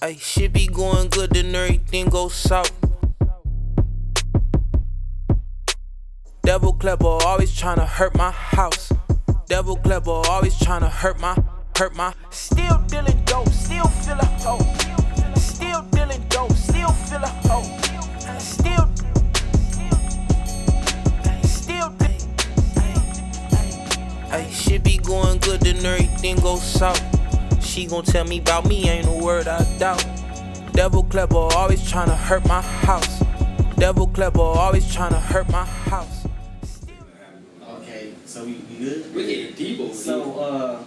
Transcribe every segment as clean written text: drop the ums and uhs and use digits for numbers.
Ay, shit be going good, then everything goes south. Devil clever, always tryna hurt my house. Devil clever, always tryna hurt my. Still dealing dope, still feel a hoe. Still dealing dope, still feel a hoe. Still. Ay, shit be going good, then everything goes south. She gon' tell me about me, ain't a word I doubt. Devil clever, always tryna hurt my house. Devil clever, always tryna hurt my house. Okay, so you good? We getting deep over So,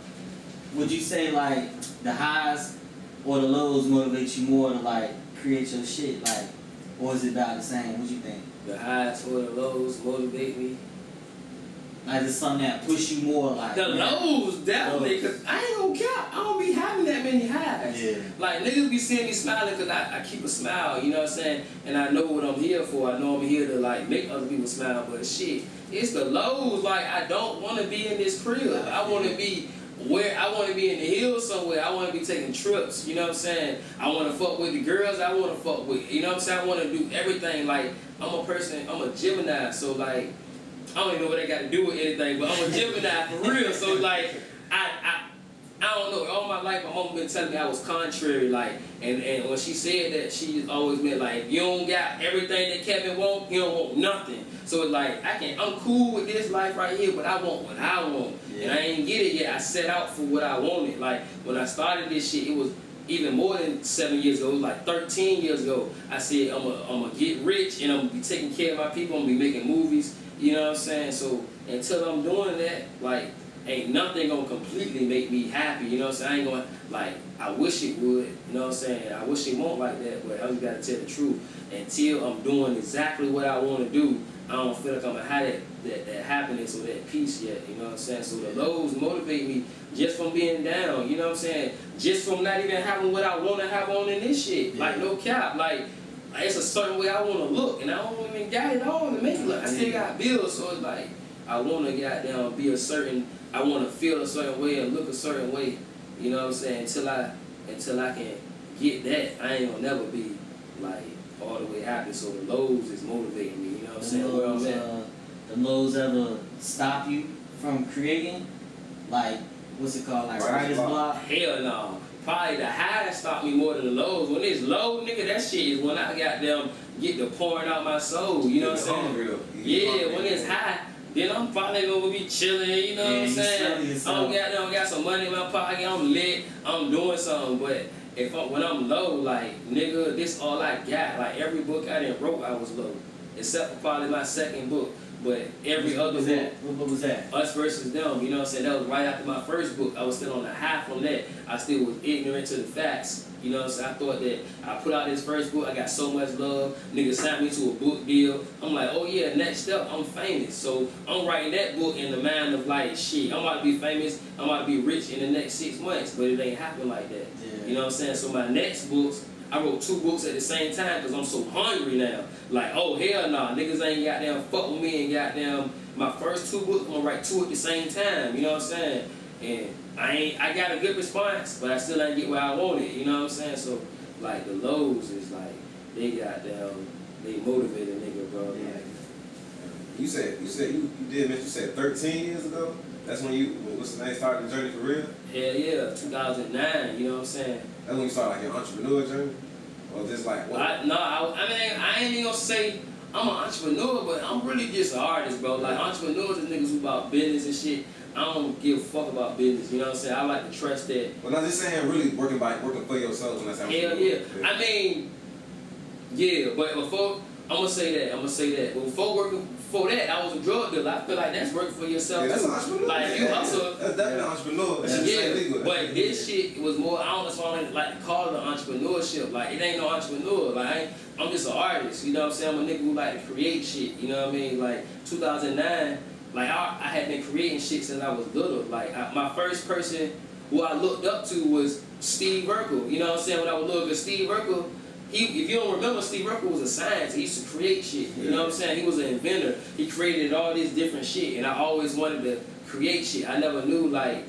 would you say like the highs or the lows motivate you more to like create your shit, like, or is it about the same? What you think? The highs or the lows motivate me. Like it's something that push you more, like The lows, definitely, cause I ain't gonna cap. I don't be having that many highs. Yeah. Like niggas be seeing me smiling cause I keep a smile, you know what I'm saying? And I know what I'm here for. I know I'm here to like make other people smile, but shit, it's the lows. Like I don't wanna be in this crib. I wanna be where I wanna be in the hills somewhere. I wanna be taking trips, you know what I'm saying? I wanna fuck with the girls I wanna fuck with. You know what I'm saying? I wanna do everything. Like I'm a Gemini, so like I don't even know what they got to do with anything, but I'm a Gemini for real. So like, I don't know. All my life, my mama been telling me I was contrary. Like, and when she said that, she always meant like, you don't got everything that Kevin want, you don't want nothing. So it's like I'm cool with this life right here, but I want what I want, and I ain't get it yet. I set out for what I wanted. Like when I started this shit, it was even more than 7 years ago. It was like 13 years ago. I said I'm gonna get rich and I'm gonna be taking care of my people. I'm gonna be making movies. You know what I'm saying? So until I'm doing that, like, ain't nothing gonna completely make me happy. You know what I'm saying? I ain't gonna, like, I wish it would. You know what I'm saying? I wish it won't like that, but I just gotta tell the truth. Until I'm doing exactly what I wanna do, I don't feel like I'm gonna have that happiness or that peace yet. You know what I'm saying? So the lows motivate me just from being down. You know what I'm saying? Just from not even having what I wanna have on in this shit. Like, no cap. Like, it's a certain way I want to look, and I don't even got it all to make it look. I still got bills, so it's like I want to goddamn be a certain. I want to feel a certain way and look a certain way. You know what I'm saying? Until I can get that, I ain't gonna never be like all the way happy. So the lows is motivating me. You know what I'm saying? Where I'm at. The lows ever stop you from creating? Like, what's it called? Like writer's block? Hell no. Probably the high that stopped me more than the lows. When it's low, nigga, that shit is when I got them get to pouring out my soul. You know what I'm saying? Yeah, when it's high, then I'm probably gonna be chilling. You know what I'm saying? I got some money in my pocket. I'm lit. I'm doing something. But when I'm low, like nigga, this all I got. Like every book I done wrote, I was low, except for probably my second book. But every other book. What book was that? Us versus Them, you know what I'm saying? That was right after my first book. I was still on the high from that. I still was ignorant to the facts. You know what I'm saying? I thought that I put out this first book, I got so much love. Niggas signed me to a book deal. I'm like, oh yeah, next up, I'm famous. So I'm writing that book in the mind of like, shit, I'm about to be famous, I'm about to be rich in the next 6 months. But it ain't happen like that. Yeah. You know what I'm saying? So my next books, I wrote 2 books at the same time because I'm so hungry now. Like, oh, hell no, niggas ain't goddamn fuck with me and goddamn my first 2 books, I'm gonna write 2 at the same time, you know what I'm saying? And I got a good response, but I still ain't get where I wanted, you know what I'm saying? So, like, the lows is like, they motivate a nigga, bro. Yeah. Like, You said you said 13 years ago? That's when what's the name, started the journey for real? hell yeah, 2009, you know what I'm saying? That's when you started like your entrepreneur journey? Or just like what? I ain't even gonna say I'm an entrepreneur, but I'm really just an artist, bro. Like, entrepreneurs are niggas who about business and shit. I don't give a fuck about business, you know what I'm saying? I like to trust that. Well, I'm just saying really working for yourself when that's how Hell yeah. I mean, yeah, but before, I'm gonna say that. But before that, I was a drug dealer. I feel like that's working for yourself. Yeah, that's too. an entrepreneur. Like, you hustle. That's definitely an entrepreneur. That shit's illegal. But this shit was more, I don't know if I like to call it an entrepreneurship. Like, it ain't no entrepreneur. Like, I'm just an artist, you know what I'm saying? I'm a nigga who like to create shit, you know what I mean? Like, 2009, like, I had been creating shit since I was little. Like, my first person who I looked up to was Steve Urkel. You know what I'm saying? When I was little, because Steve Urkel, if you don't remember, Steve Urkel was a scientist. He used to create shit. You know what I'm saying? He was an inventor. He created all this different shit, and I always wanted to create shit. I never knew, like,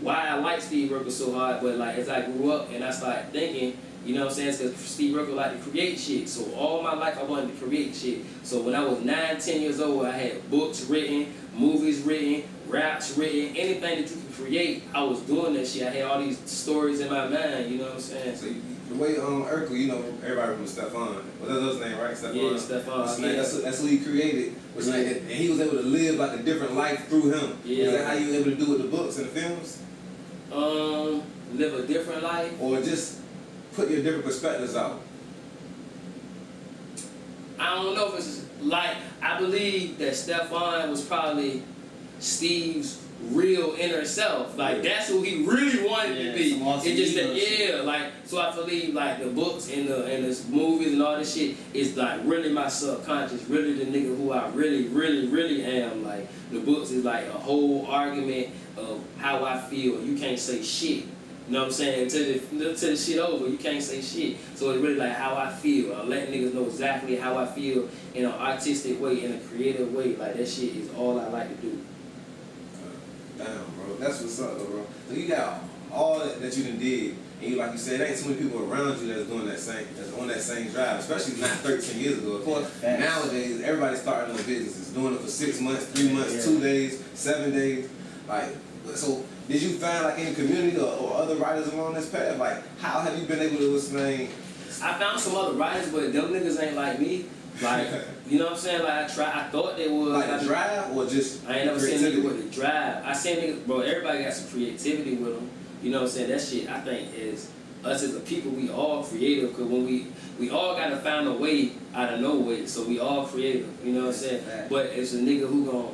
why I liked Steve Urkel so hard, but, like, as I grew up and I started thinking You know what I'm saying? Because Steve Urkel like to create shit. So all my life I wanted to create shit. So when I was 9, 10 years old, I had books written, movies written, raps written, anything that you could create, I was doing that shit. I had all these stories in my mind, you know what I'm saying? So the way Urkel, you know, everybody remembers Stephon. Well, that's his name, right? Stephon. Yeah, Stephon. Yeah. That's who he created. And he was able to live like a different life through him. Yeah. Is that how you were able to do with the books and the films? Live a different life. Or just put your different perspectives out? I don't know if it's like, I believe that Stephon was probably Steve's real inner self. Like, that's who he really wanted to be. It's just that, like, so I believe, like, the books and the movies and all this shit is, like, really my subconscious, really the nigga who I really, really, really am. Like, the books is, like, a whole argument of how I feel. You can't say shit. You know what I'm saying? Until the shit over, you can't say shit. So it's really like how I feel. I let niggas know exactly how I feel in an artistic way, in a creative way. Like, that shit is all I like to do. Damn, bro. That's what's up, though, bro. So you got all that you done did, and you, like you said, there ain't too many people around you that's doing that same, that's on that same drive, especially not 13 years ago. Of course, nowadays, everybody's starting their businesses, doing it for 6 months, 3 months, 2 days, 7 days. Like, so did you find like any community or other writers along this path? Like, how have you been able to explain? I found some other writers, but them niggas ain't like me. Like, you know what I'm saying? Like, I thought they was. Like a drive or just I ain't never seen niggas with a drive. I seen niggas, bro, everybody got some creativity with them. You know what I'm saying? That shit, I think, is us as a people, we all creative. Because when we all got to find a way out of no way. So we all creative. You know what I'm saying? But it's a nigga who gonna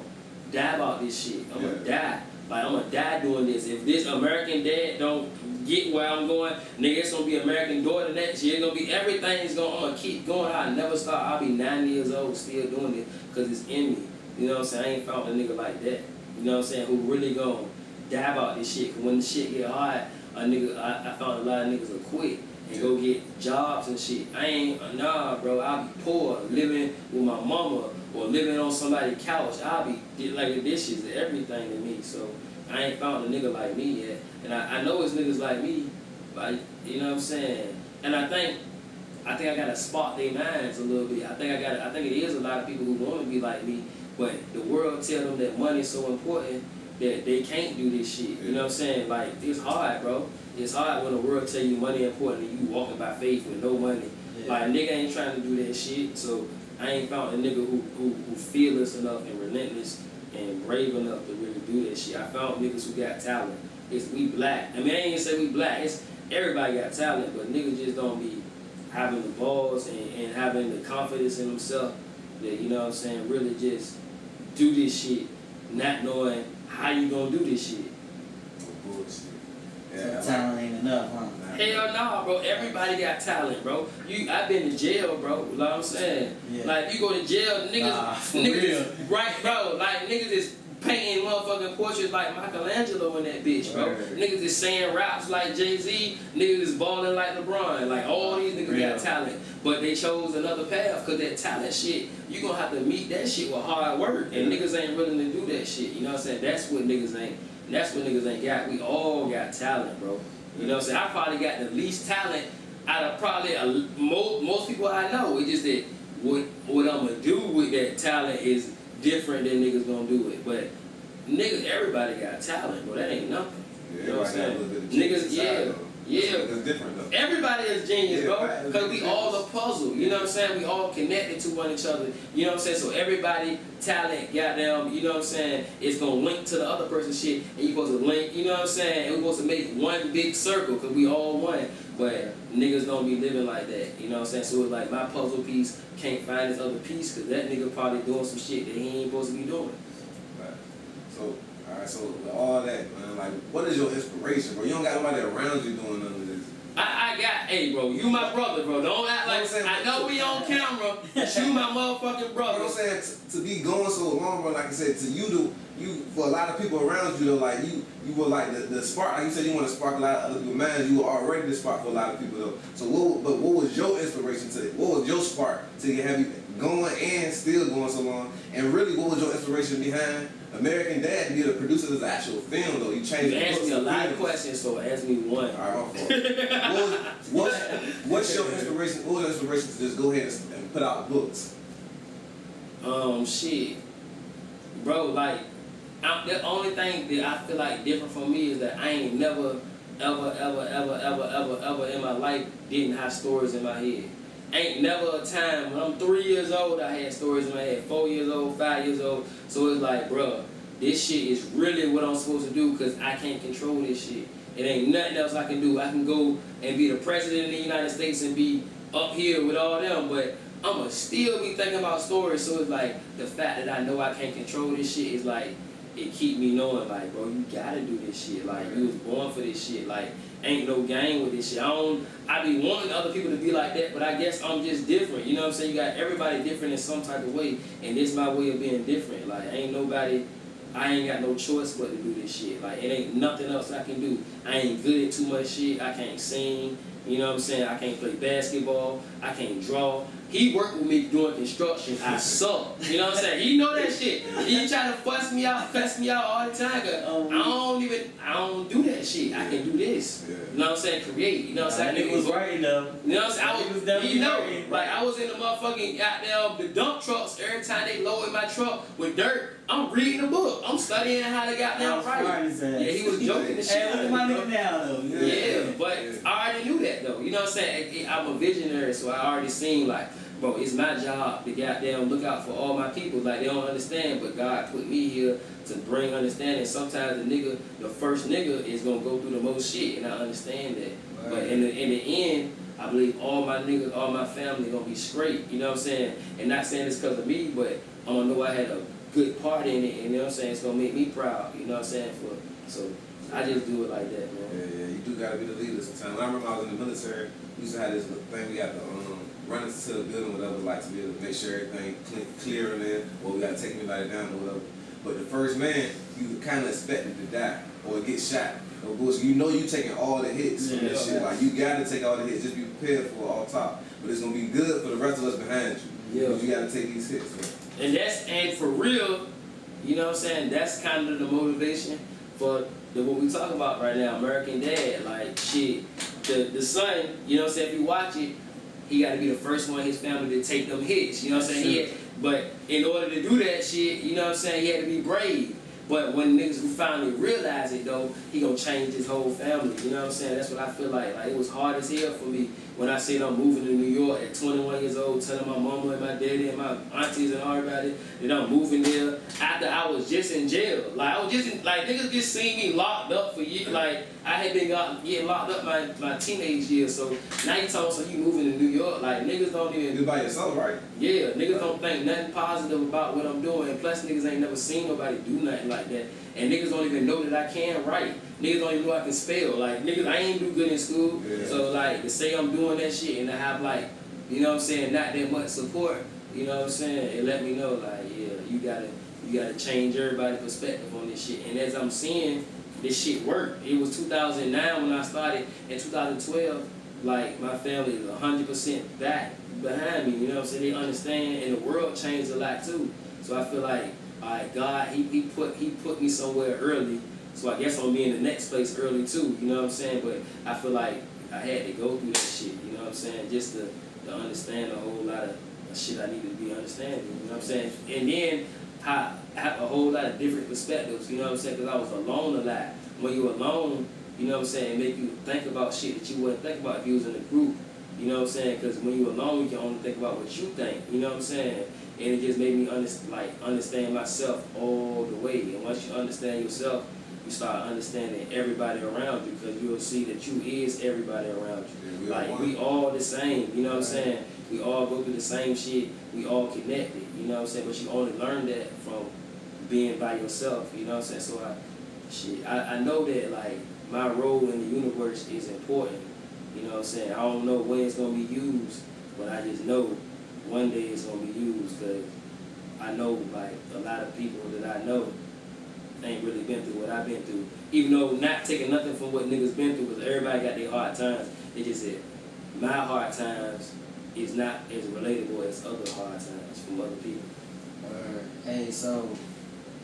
die about this shit. I'm gonna die. Like, I'm gonna die doing this. If this American dad don't get where I'm going, nigga, it's gonna be American daughter next year. It's gonna be everything's gonna, I'm gonna keep going. I'll never stop. I'll be 90 years old still doing it because it's in me. You know what I'm saying? I ain't found a nigga like that. You know what I'm saying? Who really gonna die about this shit. Cause when the shit get hard, I found a lot of niggas will quit and go get jobs and shit. I ain't, nah, bro. I'll be poor, living with my mama or living on somebody's couch. I'll be like, this shit's everything to me. So I ain't found a nigga like me yet. And I know it's niggas like me, but you know what I'm saying? And I think I gotta spot their minds a little bit. I think it is a lot of people who wanna be like me, but the world tell them that money's so important that they can't do this shit. You know what I'm saying? Like, it's hard, bro. It's hard when the world tell you money important and you walking by faith with no money. Like, a nigga ain't trying to do that shit. So I ain't found a nigga who fearless enough and relentless and brave enough to really do that shit. I found niggas who got talent. We black. I mean, I ain't even say we black. It's everybody got talent, but niggas just don't be having the balls and having the confidence in themselves that, you know what I'm saying, really just do this shit, not knowing how you gonna do this shit. Bullshit. So talent ain't enough, huh? Hell nah, bro. Everybody got talent, bro. I've been to jail, bro. You know what I'm saying? Yeah. Like, you go to jail, niggas, for niggas, real. right, bro. Like, niggas is painting motherfucking portraits like Michelangelo in that bitch, bro. Right. Niggas is saying raps like Jay-Z. Niggas is balling like LeBron. Like, all these niggas got talent, but they chose another path because that talent shit, you gonna have to meet that shit with hard work, and niggas ain't willing to do that shit. You know what I'm saying? That's what niggas ain't got. We all got talent, bro. You know what I'm saying? I probably got the least talent out of probably most people I know. It's just that what I'm gonna do with that talent is different than niggas gonna do it. But niggas, everybody got talent, bro. That ain't nothing. Yeah, you know what I'm saying? Niggas, yeah. It's different though. Everybody is genius, bro. Right. Because we all a puzzle. You know what I'm saying? We all connected to one each other. You know what I'm saying? So everybody talent, goddamn, you know what I'm saying, it's gonna link to the other person's shit, and you supposed to link, you know what I'm saying? And we supposed to make one big circle because we all one. But niggas don't be living like that. You know what I'm saying? So it's like my puzzle piece can't find his other piece because that nigga probably doing some shit that he ain't supposed to be doing. Right. So, alright, so with all that, man, like, what is your inspiration, bro? You don't got nobody around you doing none of this. I got, hey, bro, you my brother, bro. Don't act like, I know we on camera, but you my motherfucking brother. You know what I'm saying? To be going so long, bro, like I said, to you, for a lot of people around you, though, like, you were like the spark, like you said, you want to spark a lot of other people's minds, you were already the spark for a lot of people, though. So what was was your inspiration to it? What was your spark to have you going and still going so long? And really, what was your inspiration behind American Dad to be the producer of this actual film, though? You changed You the asked books me a to lot of films. questions, so ask me one. All right, what's your inspiration? What was your inspiration to just go ahead and put out books? Shit, bro. Like, the only thing that I feel like different from me is that I ain't never, ever in my life didn't have stories in my head. Ain't never a time when I'm 3 years old I had stories in my head. 4 years old, 5 years old. So it's like, bro, this shit is really what I'm supposed to do because I can't control this shit. It ain't nothing else I can do. I can go and be the president of the United States and be up here with all them, but I'ma still be thinking about stories. So it's like the fact that I know I can't control this shit is like, it keep me knowing like, bro, you gotta do this shit. Like, you was born for this shit. Like, ain't no game with this shit. I be wanting other people to be like that, but I guess I'm just different. You know what I'm saying? You got everybody different in some type of way, and this my way of being different. Like, I ain't got no choice but to do this shit. Like, it ain't nothing else I can do. I ain't good at too much shit. I can't sing. You know what I'm saying? I can't play basketball. I can't draw. He worked with me doing construction. I suck. You know what I'm saying? He know that shit. He try to fuss me out, cuss me out all the time. I don't do that shit. I can do this. Yeah. You know what I'm saying? Create. You know what I'm saying? Nigga was writing though. You know what I'm saying? He was writing. Like, I was in the motherfucking goddamn the dump trucks every time they loaded my truck with dirt. I'm reading a book. I'm studying how to goddamn write. Yeah, he was joking the shit. Hey, look at my nigga now though. Yeah, but I already knew that though. You know what I'm saying? I'm a visionary, so I already seen like, bro, it's my job to goddamn look out for all my people. Like, they don't understand, but God put me here to bring understanding. Sometimes the first nigga is gonna go through the most shit, and I understand that. Right. But in the end, I believe all my niggas, all my family gonna be straight. You know what I'm saying? And not saying it's because of me, but I'm gonna know I had a good part in it. And you know what I'm saying? It's gonna make me proud. You know what I'm saying? So I just do it like that, man. Yeah, you do gotta be the leader sometimes. When I remember I was in the military, we used to have this thing we got to run into the building, whatever, like to be able to make sure everything clear in there, or we gotta take anybody down or whatever. But the first man, you kind of expected to die or get shot. Or bullshit. You know you taking all the hits from this shit. Like, you gotta take all the hits. Just be prepared for all top. But it's gonna be good for the rest of us behind you. Yeah. Because you gotta take these hits. Man. And for real, you know what I'm saying? That's kind of the motivation for what we talk about right now, American Dad. Like, shit, the son, you know what I'm saying? If you watch it, he got to be the first one in his family to take them hits. You know what I'm saying? But in order to do that shit, you know what I'm saying, he had to be brave. But when niggas who finally realize it, though, he gonna change his whole family. You know what I'm saying? That's what I feel like. Like, it was hard as hell for me when I said I'm moving to New York at 21 years old, telling my mama and my daddy and my aunties and everybody that I'm moving there after I was just in jail. Like, I was just in, like, niggas just seen me locked up for years. Like, I had been getting locked up my teenage years. So now you talking so you moving to New York. Like, niggas don't even... You by yourself, right? Yeah, niggas don't think nothing positive about what I'm doing. And plus, niggas ain't never seen nobody do nothing like that. And niggas don't even know that I can write. Niggas don't even know I can spell. Like, niggas, I ain't do good in school. Yeah. So, like, to say I'm doing that shit and to have, like, you know what I'm saying, not that much support, you know what I'm saying, it let me know, like, yeah, you gotta change everybody's perspective on this shit. And as I'm seeing this shit work, it was 2009 when I started. In 2012, like, my family is 100% back behind me, you know what I'm saying? They understand, and the world changed a lot, too. So I feel like, all right, God, he put me somewhere early, so I guess I'm gonna be in the next place early too, you know what I'm saying? But I feel like I had to go through that shit, you know what I'm saying? Just to understand a whole lot of shit I needed to be understanding, you know what I'm saying? And then I have a whole lot of different perspectives, you know what I'm saying? Because I was alone a lot. When you're alone, you know what I'm saying, it make you think about shit that you wouldn't think about if you was in a group, you know what I'm saying? Because when you're alone, you can only think about what you think, you know what I'm saying? And it just made me understand myself all the way. And once you understand yourself, you start understanding everybody around you, because you'll see that you is everybody around you. Like, we all the same, you know what I'm saying? We all go through the same shit. We all connected, you know what I'm saying? But you only learn that from being by yourself, you know what I'm saying? So I know that, like, my role in the universe is important, you know what I'm saying? I don't know when it's going to be used, but I just know one day it's gonna be used, because I know, like, a lot of people that I know ain't really been through what I've been through. Even though not taking nothing from what niggas been through, because everybody got their hard times. They just said, my hard times is not as relatable as other hard times from other people. Hey, so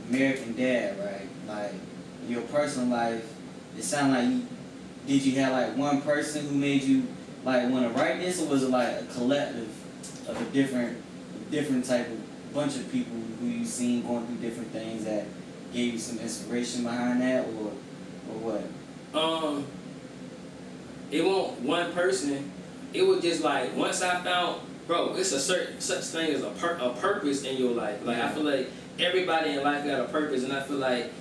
American Dad, right? Like your personal life, it sound like did you have like one person who made you like want to write this, or was it like a collective of a different type of bunch of people who you seen going through different things that gave you some inspiration behind that, or what? It wasn't one person. It was just like once I found, bro, it's a certain such thing as a purpose in your life. Like I feel like everybody in life got a purpose, and I feel like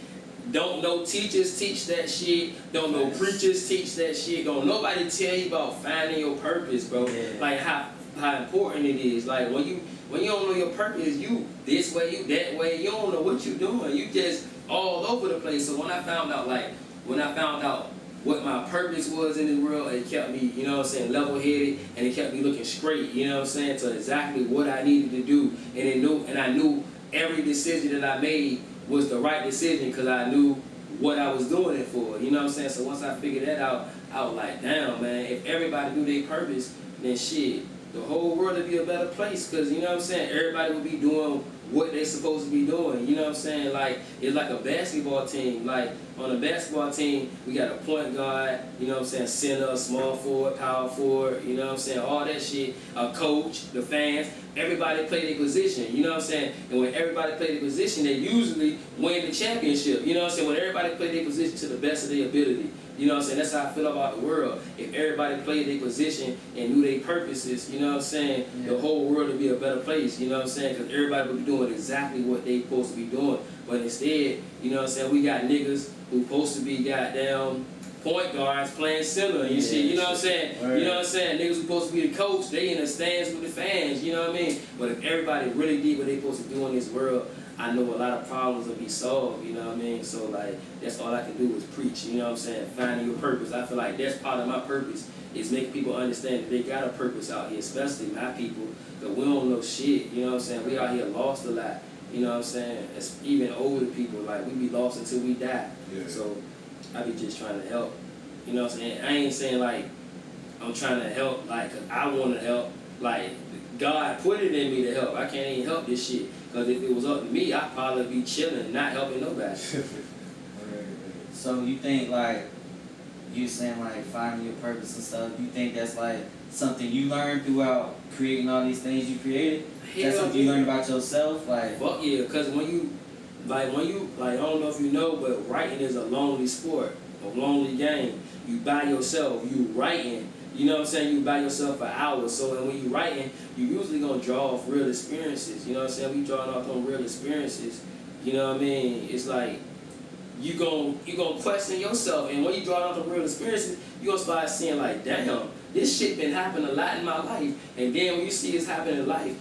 don't no teachers teach that shit. Don't no preachers teach that shit. Don't nobody tell you about finding your purpose, bro. Yeah. Like how important it is. Like when you don't know your purpose, you this way, you that way. You don't know what you doing. You just all over the place. So when I found out what my purpose was in this world, it kept me, you know what I'm saying, level-headed, and it kept me looking straight, you know what I'm saying, to exactly what I needed to do. And I knew every decision that I made was the right decision because I knew what I was doing it for, you know what I'm saying? So once I figured that out, I was like, damn, man, if everybody knew their purpose, then shit, the whole world would be a better place because, you know what I'm saying, everybody would be doing what they supposed to be doing, you know what I'm saying? Like, it's like a basketball team. Like, on a basketball team, we got a point guard, you know what I'm saying, center, small forward, power forward, you know what I'm saying, all that shit, a coach, the fans, everybody play their position, you know what I'm saying? And when everybody play their position, they usually win the championship, you know what I'm saying? When everybody play their position to the best of their ability, you know what I'm saying? That's how I feel about the world. If everybody played their position and knew their purposes, you know what I'm saying, the whole world would be a better place, you know what I'm saying? Because everybody would be doing exactly what they supposed to be doing. But instead, you know what I'm saying, we got niggas who supposed to be goddamn point guards playing center and shit, you know what I'm saying? Right. You know what I'm saying? Niggas who supposed to be the coach, they in the stands with the fans, you know what I mean? But if everybody really did what they supposed to do in this world, I know a lot of problems will be solved, you know what I mean? So like, that's all I can do is preach, you know what I'm saying? Finding your purpose. I feel like that's part of my purpose, is making people understand that they got a purpose out here, especially my people, because we don't know shit, you know what I'm saying? We out here lost a lot, you know what I'm saying? It's even older people, like we be lost until we die. Yeah. So I be just trying to help, you know what I'm saying? I ain't saying like, I'm trying to help, like, 'cause I want to help, like, God put it in me to help. I can't even help this shit. Because if it was up to me, I'd probably be chilling, not helping nobody. So you think, like, you saying, like, finding your purpose and stuff, you think that's, like, something you learned throughout creating all these things you created? That's something you learned about yourself? Like, fuck yeah, because when you, I don't know if you know, but writing is a lonely sport, a lonely game. You by yourself, you writing. You know what I'm saying? You by yourself for hours. So when you writing, you usually gonna draw off real experiences. You know what I'm saying? We drawing off on real experiences. You know what I mean? It's like you gonna question yourself, and when you draw off on real experiences, you gonna start seeing like, damn, this shit been happening a lot in my life. And then when you see it's happening a lot in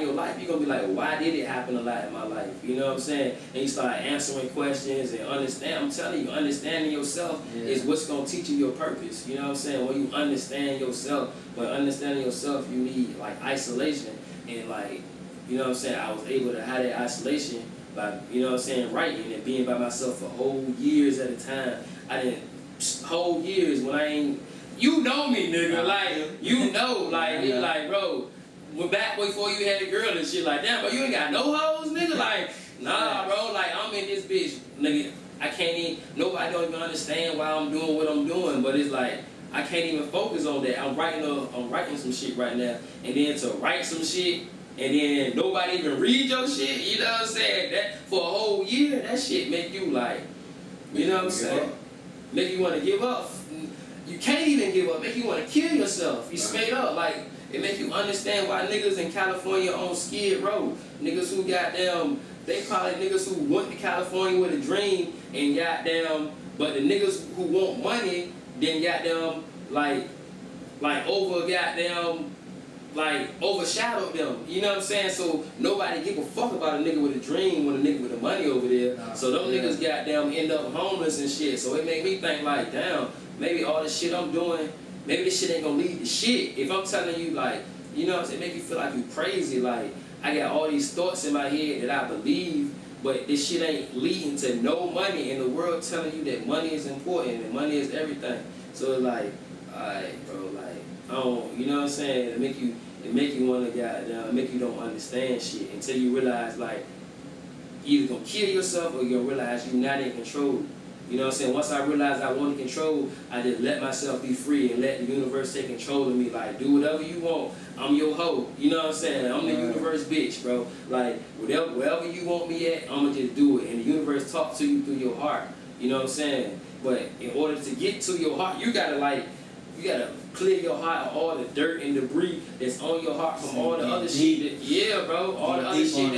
your life, you're gonna be like, why did it happen a lot in my life? You know what I'm saying? And you start answering questions and understand. I'm telling you, understanding yourself is what's gonna teach you your purpose. You know what I'm saying? When you understand yourself, but understanding yourself, you need like isolation. And like, you know what I'm saying? I was able to have that isolation by, you know what I'm saying, writing and being by myself for whole years at a time. Whole years when I ain't, you know me, nigga, like, you know, like, it's like, bro, we're back before you had a girl and shit like that, but you ain't got no hoes, nigga, like, nah, bro, like, I'm in this bitch, nigga, I can't even, nobody don't even understand why I'm doing what I'm doing, but it's like, I can't even focus on that. I'm writing some shit right now, and then to write some shit, and then nobody even read your shit, you know what I'm saying, that, for a whole year, that shit make you like, you know what I'm saying, make you want to give up. You can't even give up, make you want to kill yourself, you straight up, like, it make you understand why niggas in California on Skid Row, niggas who goddamn, they probably niggas who went to California with a dream and goddamn, but the niggas who want money, then goddamn, like overshadowed them, you know what I'm saying? So nobody give a fuck about a nigga with a dream when a nigga with the money over there. So them niggas goddamn end up homeless and shit. So it made me think like, damn, maybe all the shit I'm doing, maybe this shit ain't gonna lead to shit. If I'm telling you, like, you know what I'm saying, make you feel like you crazy, like, I got all these thoughts in my head that I believe, but this shit ain't leading to no money, and the world telling you that money is important and money is everything. So it's like, alright, bro, like, You know what I'm saying? It make you wanna goddamn, make you don't understand shit until you realize like you either gonna kill yourself or you're gonna realize you're not in control. You know what I'm saying? Once I realized I wanted control, I just let myself be free and let the universe take control of me. Like, do whatever you want. I'm your hoe. You know what I'm saying? I'm the universe bitch, bro. Like, wherever you want me at, I'ma just do it. And the universe talk to you through your heart. You know what I'm saying? But in order to get to your heart, you gotta clear your heart of all the dirt and debris that's on your heart from all the other shit. Bro. All the other shit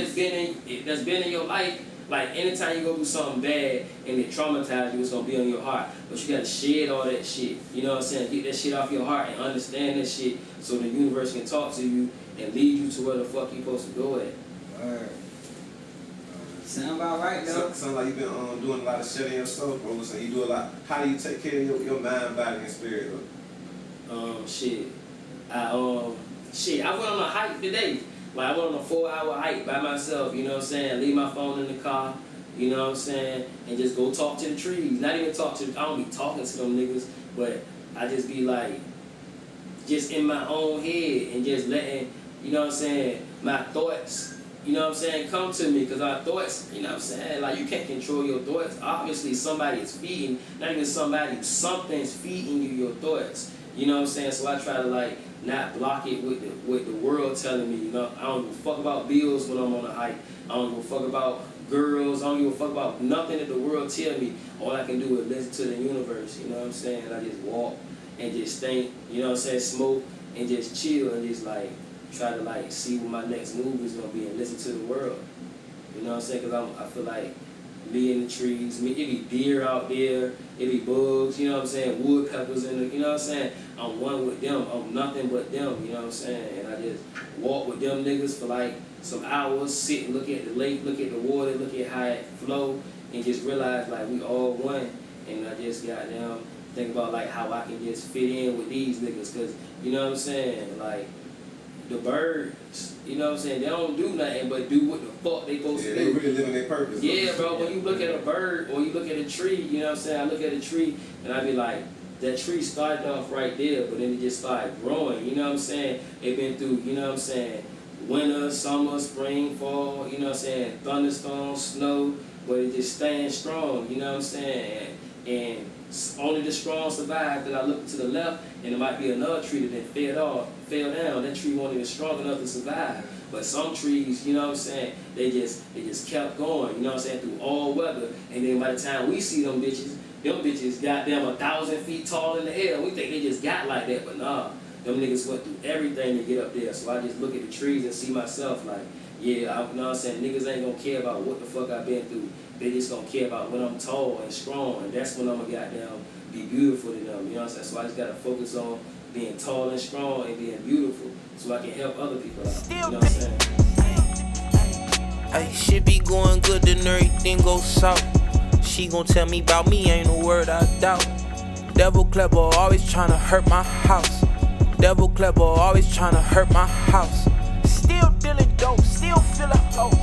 that's been in your life. Like, anytime you go through something bad and it traumatizes you, it's gonna be on your heart. But you gotta shed all that shit. You know what I'm saying? Get that shit off your heart and understand that shit so the universe can talk to you and lead you to where the fuck you supposed to go at. Word. Sound about right, though. Sound like you've been doing a lot of shedding yourself, bro. So you do a lot. How do you take care of your mind, body, and spirit, bro? I went on a hike today. Like, I went on a 4-hour hike by myself, you know what I'm saying? Leave my phone in the car, you know what I'm saying? And just go talk to the trees. Not even talk to, I don't be talking to them niggas, but I just be like, just in my own head and just letting, you know what I'm saying, my thoughts, you know what I'm saying, come to me. Because our thoughts, you know what I'm saying, like, you can't control your thoughts. Obviously, somebody is feeding, not even somebody, something's feeding you your thoughts. You know what I'm saying? So I try to, like, not block it with the world telling me, you know, I don't give a fuck about bills when I'm on a hike. I don't give a fuck about girls. I don't give a fuck about nothing that the world tell me. All I can do is listen to the universe, you know what I'm saying? I just walk and just think, you know what I'm saying, smoke and just chill and just, like, try to, like, see what my next move is going to be and listen to the world. You know what I'm saying? Because I feel like me in the trees, it be deer out there, it be bugs, you know what I'm saying, woodpeckers in the, you know what I'm saying, I'm one with them, I'm nothing but them, you know what I'm saying, and I just walk with them niggas for like some hours, sit and look at the lake, look at the water, look at how it flow, and just realize like we all one, and I just got down, think about like how I can just fit in with these niggas, cause you know what I'm saying, like, the birds, you know what I'm saying, they don't do nothing but do what the fuck they supposed to do. They really living their purpose. Yeah, bro, when you look at a bird or you look at a tree, you know what I'm saying, I look at a tree and I be like, that tree started off right there, but then it just started growing, you know what I'm saying? It been through, you know what I'm saying, winter, summer, spring, fall, you know what I'm saying, thunderstorms, snow, but it just stands strong, you know what I'm saying? And only the strong survive. That I look to the left and there might be another tree that fell down. That tree wasn't even strong enough to survive. But some trees, you know what I'm saying, they just kept going, you know what I'm saying, through all weather. And then by the time we see them bitches goddamn 1,000 feet tall in the air. We think they just got like that, but nah. Them niggas went through everything to get up there. So I just look at the trees and see myself like, yeah, you know what I'm saying, niggas ain't gonna care about what the fuck I've been through. They just gonna care about when I'm tall and strong, and that's when I'm gonna goddamn be beautiful to them, you know what I'm saying? So I just gotta focus on being tall and strong and being beautiful so I can help other people out, you know what I'm saying? Ay, shit be going good, then everything goes south. She gon' tell me about me, ain't no word I doubt. Devil clever, always tryna hurt my house. Devil clever, always tryna hurt my house. Still dealing dope, still feeling hope.